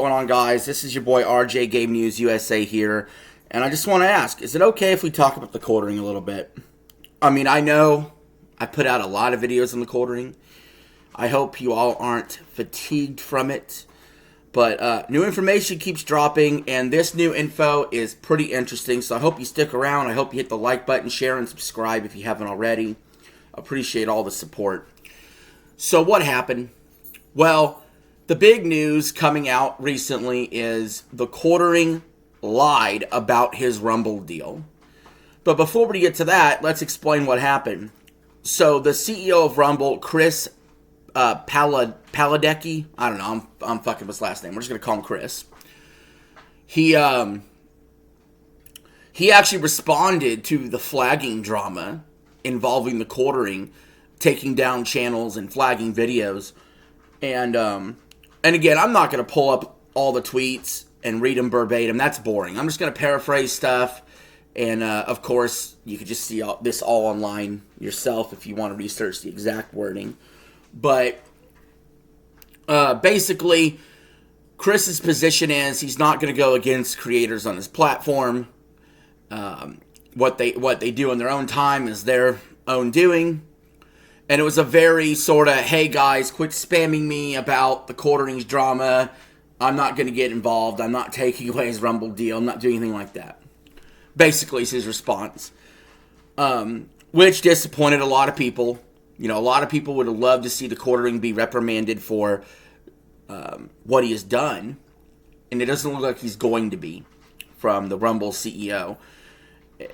Going on, guys? This is your boy RJ Game News USA here, and I just want to ask, is it okay if we talk about the quartering a little bit? I mean, I know I put out a lot of videos on the quartering. I hope you all aren't fatigued from it, but new information keeps dropping, and this new info is pretty interesting, so I hope you stick around. I hope you hit the like button, share, and subscribe if you haven't already. Appreciate all the support. So what happened? Well, the big news coming out recently is the quartering lied about his Rumble deal. But before we get to that, let's explain what happened. So the CEO of Rumble, Chris Paladecki, I don't know, I'm fucking with his last name. We're just going to call him Chris. He actually responded to the flagging drama involving the quartering, taking down channels and flagging videos. And again, I'm not going to pull up all the tweets and read them verbatim. That's boring. I'm just going to paraphrase stuff. And, of course, you could just see this all online yourself if you want to research the exact wording. But basically, Chris's position is he's not going to go against creators on his platform. What they do in their own time is their own doing. And it was a very sort of, hey guys, quit spamming me about the quarterings drama. I'm not going to get involved. I'm not taking away his Rumble deal. I'm not doing anything like that. Basically, is his response. Which disappointed a lot of people. You know, a lot of people would have loved to see the quartering be reprimanded for what he has done. And it doesn't look like he's going to be from the Rumble CEO.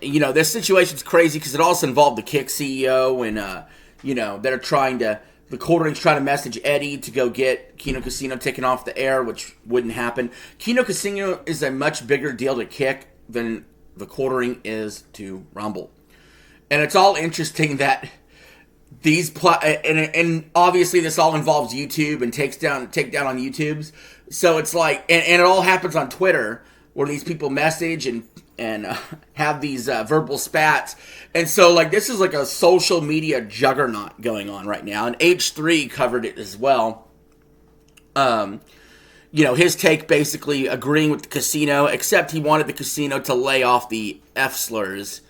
You know, this situation's crazy because it also involved the Kick CEO and, you know, the quartering's trying to message Eddie to go get Kino Casino taken off the air, which wouldn't happen. Kino Casino is a much bigger deal to Kick than the quartering is to Rumble. And it's all interesting that these and obviously this all involves YouTube and takedown on YouTube's. So it's like, and it all happens on Twitter where these people message and have these verbal spats. And so, like, this is like a social media juggernaut going on right now. And H3 covered it as well. You know, his take basically agreeing with the casino, except he wanted the casino to lay off the F slurs,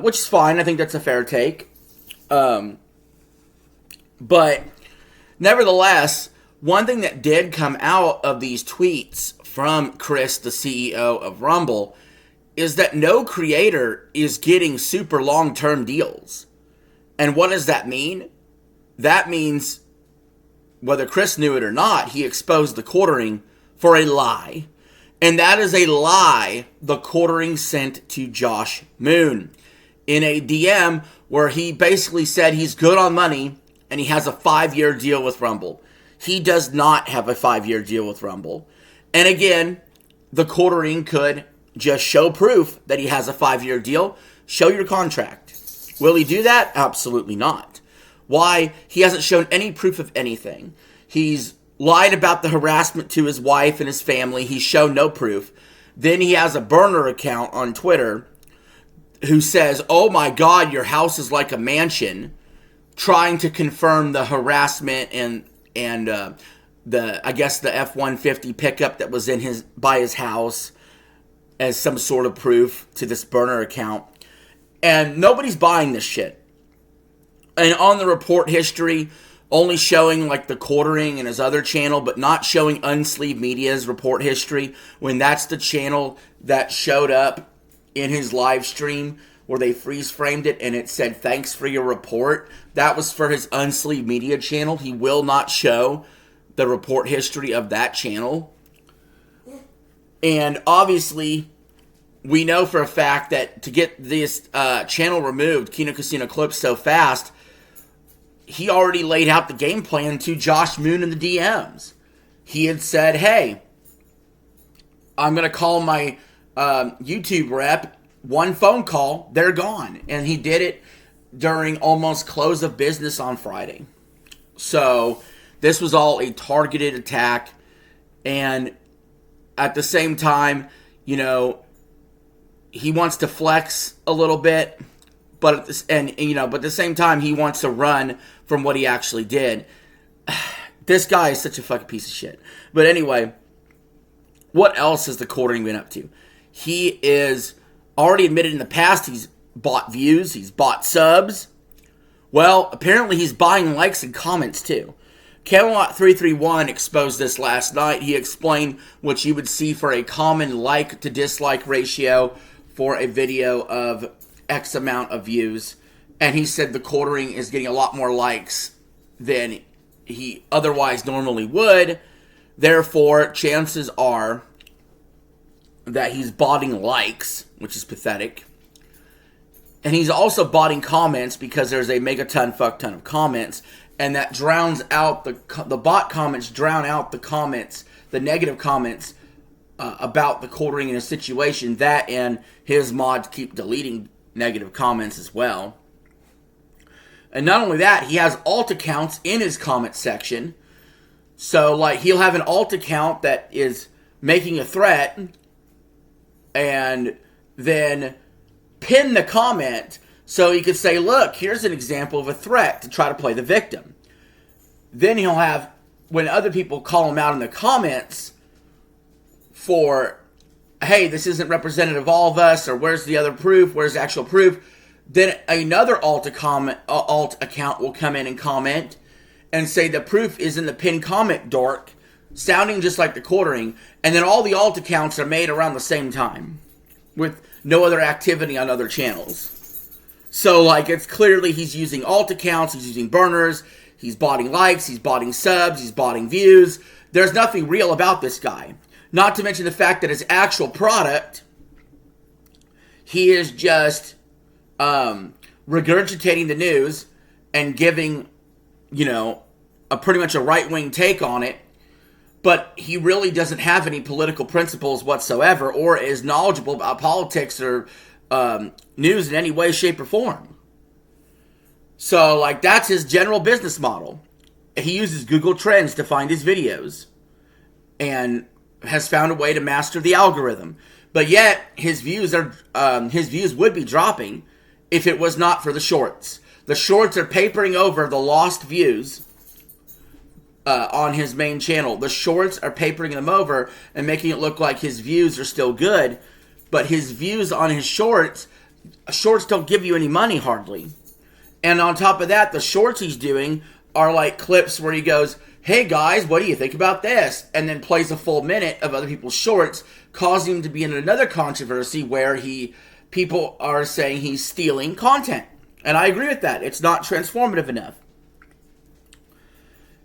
which is fine. I think that's a fair take. But nevertheless, one thing that did come out of these tweets from Chris, the CEO of Rumble, is that no creator is getting super long-term deals. And what does that mean? That means, whether Chris knew it or not, he exposed the quartering for a lie. And that is a lie the quartering sent to Josh Moon in a DM where he basically said he's good on money and he has a 5-year deal with Rumble. He does not have a 5-year deal with Rumble. And again, the quartering could just show proof that he has a 5-year deal. Show your contract. Will he do that? Absolutely not. Why? He hasn't shown any proof of anything. He's lied about the harassment to his wife and his family. He's shown no proof. Then he has a burner account on Twitter who says, oh my God, your house is like a mansion, trying to confirm the harassment and the F-150 pickup that was by his house as some sort of proof to this burner account. And nobody's buying this shit. And on the report history, only showing like the quartering and his other channel, but not showing Unsleeved Media's report history, when that's the channel that showed up in his live stream where they freeze framed it and it said, thanks for your report. That was for his Unsleeved Media channel. He will not show the report history of that channel. And obviously, we know for a fact that to get this channel removed, Kino Casino Clips, so fast, he already laid out the game plan to Josh Moon in the DMs. He had said, hey, I'm going to call my YouTube rep, one phone call, they're gone. And he did it during almost close of business on Friday. So this was all a targeted attack. And at the same time, you know, he wants to flex a little bit, but at the same time, he wants to run from what he actually did. This guy is such a fucking piece of shit. But anyway, what else has the quartering been up to? He is already admitted in the past he's bought views, he's bought subs. Well, apparently he's buying likes and comments too. Camelot331 exposed this last night. He explained what you would see for a common like to dislike ratio for a video of X amount of views. And he said the quartering is getting a lot more likes than he otherwise normally would. Therefore, chances are that he's botting likes, which is pathetic. And he's also botting comments because there's a megaton fuck ton of comments. And that drowns out the bot comments, drown out the comments, the negative comments about the quartering in a situation. That and his mods keep deleting negative comments as well. And not only that, he has alt accounts in his comment section. So, like, he'll have an alt account that is making a threat and then pin the comment so he could say, look, here's an example of a threat to try to play the victim. Then he'll have, when other people call him out in the comments for, hey, this isn't representative of all of us, or where's the other proof, where's the actual proof, then another alt account will come in and comment and say the proof is in the pinned comment, dork, sounding just like the quartering, and then all the alt accounts are made around the same time with no other activity on other channels. So, like, it's clearly he's using alt accounts, he's using burners, he's botting likes, he's botting subs, he's botting views. There's nothing real about this guy. Not to mention the fact that his actual product, he is just regurgitating the news and giving, you know, a pretty much a right-wing take on it, but he really doesn't have any political principles whatsoever or is knowledgeable about politics or news in any way, shape, or form. So, like, that's his general business model. He uses Google Trends to find his videos and has found a way to master the algorithm. But yet, his views would be dropping if it was not for the shorts. The shorts are papering over the lost views on his main channel. The shorts are papering them over and making it look like his views are still good. But his views on his shorts don't give you any money hardly. And on top of that, the shorts he's doing are like clips where he goes, hey guys, what do you think about this? And then plays a full minute of other people's shorts, causing him to be in another controversy where people are saying he's stealing content. And I agree with that. It's not transformative enough.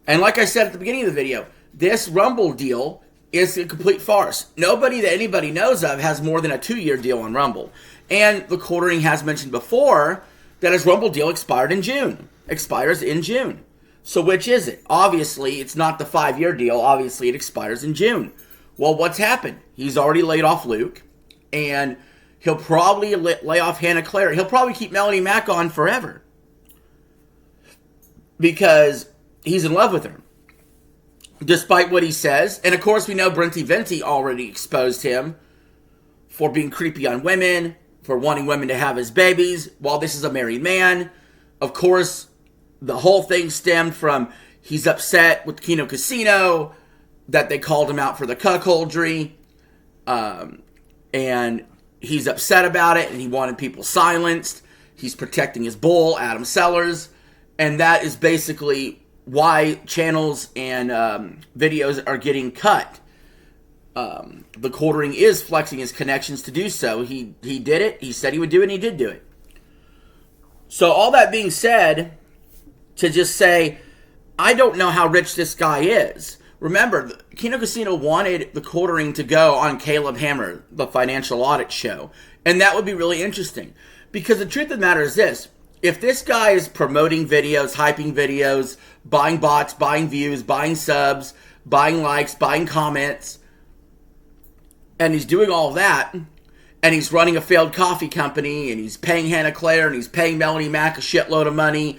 And like I said at the beginning of the video, this Rumble deal is a complete farce. Nobody that anybody knows of has more than a 2-year deal on Rumble. And the quartering has mentioned before that his Rumble deal expires in June. So which is it? Obviously, it's not the 5-year deal. Obviously, it expires in June. Well, what's happened? He's already laid off Luke, and he'll probably lay off Hannah Claire. He'll probably keep Melanie Mack on forever because he's in love with her, despite what he says. And of course, we know Brenty Venti already exposed him for being creepy on women, for wanting women to have his babies while this is a married man. Of course, the whole thing stemmed from he's upset with Kino Casino that they called him out for the cuckoldry, and he's upset about it, and he wanted people silenced. He's protecting his bull, Adam Sellers, and that is basically why channels and videos are getting cut. The quartering is flexing his connections to do so. He did it. He said he would do it, and he did do it. So all that being said, to just say, I don't know how rich this guy is. Remember, Kino Casino wanted the quartering to go on Caleb Hammer, the financial audit show. And that would be really interesting. Because the truth of the matter is this. If this guy is promoting videos, hyping videos, buying bots, buying views, buying subs, buying likes, buying comments, and he's doing all that, and he's running a failed coffee company, and he's paying Hannah Claire, and he's paying Melanie Mack a shitload of money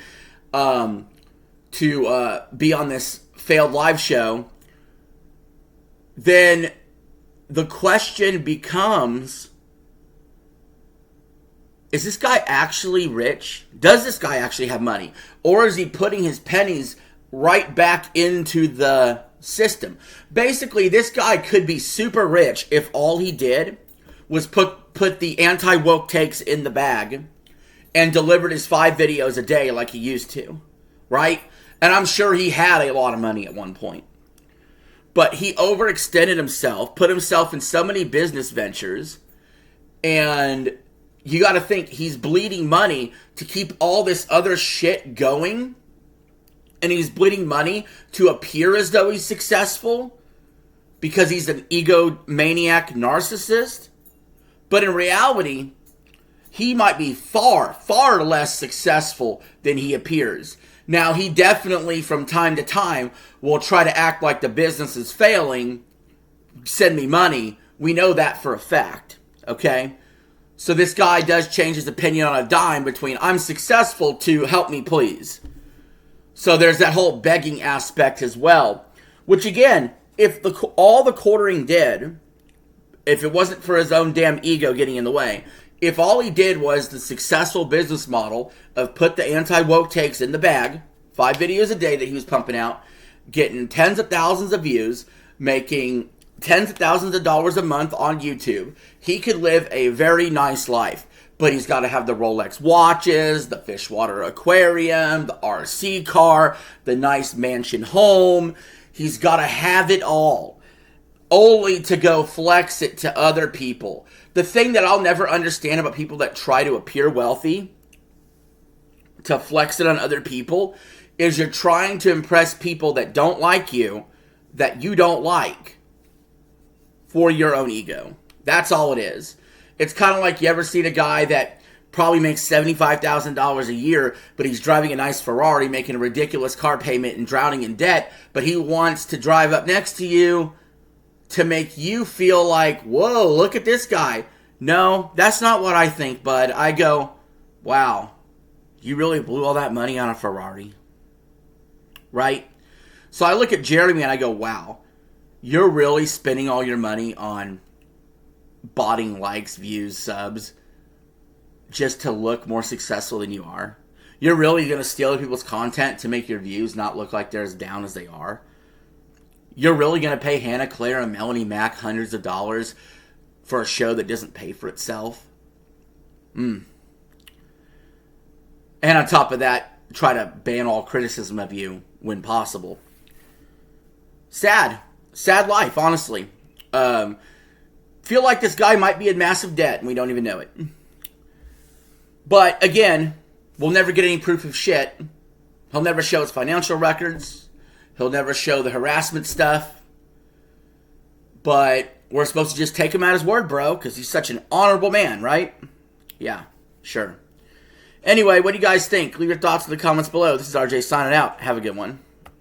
to be on this failed live show, then the question becomes, is this guy actually rich? Does this guy actually have money? Or is he putting his pennies right back into the system. Basically, this guy could be super rich if all he did was put the anti-woke takes in the bag and delivered his 5 videos a day like he used to, right? And I'm sure he had a lot of money at one point. But he overextended himself, put himself in so many business ventures, and you got to think he's bleeding money to keep all this other shit going, and he's bleeding money to appear as though he's successful because he's an egomaniac narcissist. But in reality, he might be far, far less successful than he appears. Now, he definitely, from time to time, will try to act like the business is failing. Send me money. We know that for a fact, okay? So this guy does change his opinion on a dime between I'm successful to help me please. So there's that whole begging aspect as well. Which again, if all the quartering did, if it wasn't for his own damn ego getting in the way, if all he did was the successful business model of put the anti-woke takes in the bag, 5 videos a day that he was pumping out, getting tens of thousands of views, making tens of thousands of dollars a month on YouTube, he could live a very nice life. But he's got to have the Rolex watches, the Fishwater aquarium, the RC car, the nice mansion home. He's got to have it all, only to go flex it to other people. The thing that I'll never understand about people that try to appear wealthy, to flex it on other people, is you're trying to impress people that don't like you, that you don't like, for your own ego. That's all it is. It's kind of like you ever seen a guy that probably makes $75,000 a year, but he's driving a nice Ferrari, making a ridiculous car payment and drowning in debt, but he wants to drive up next to you to make you feel like, whoa, look at this guy. No, that's not what I think, bud. I go, wow, you really blew all that money on a Ferrari, right? So I look at Jeremy and I go, wow, you're really spending all your money on botting likes, views, subs, just to look more successful than you are. You're really going to steal other people's content to make your views not look like they're as down as they are. You're really going to pay Hannah Claire and Melanie Mack hundreds of dollars for a show that doesn't pay for itself? And on top of that, try to ban all criticism of you when possible. Sad. Sad life, honestly. Feel like this guy might be in massive debt and we don't even know it. But again, we'll never get any proof of shit. He'll never show his financial records. He'll never show the harassment stuff. But we're supposed to just take him at his word, bro, because he's such an honorable man, right? Yeah, sure. Anyway, what do you guys think? Leave your thoughts in the comments below. This is RJ signing out. Have a good one.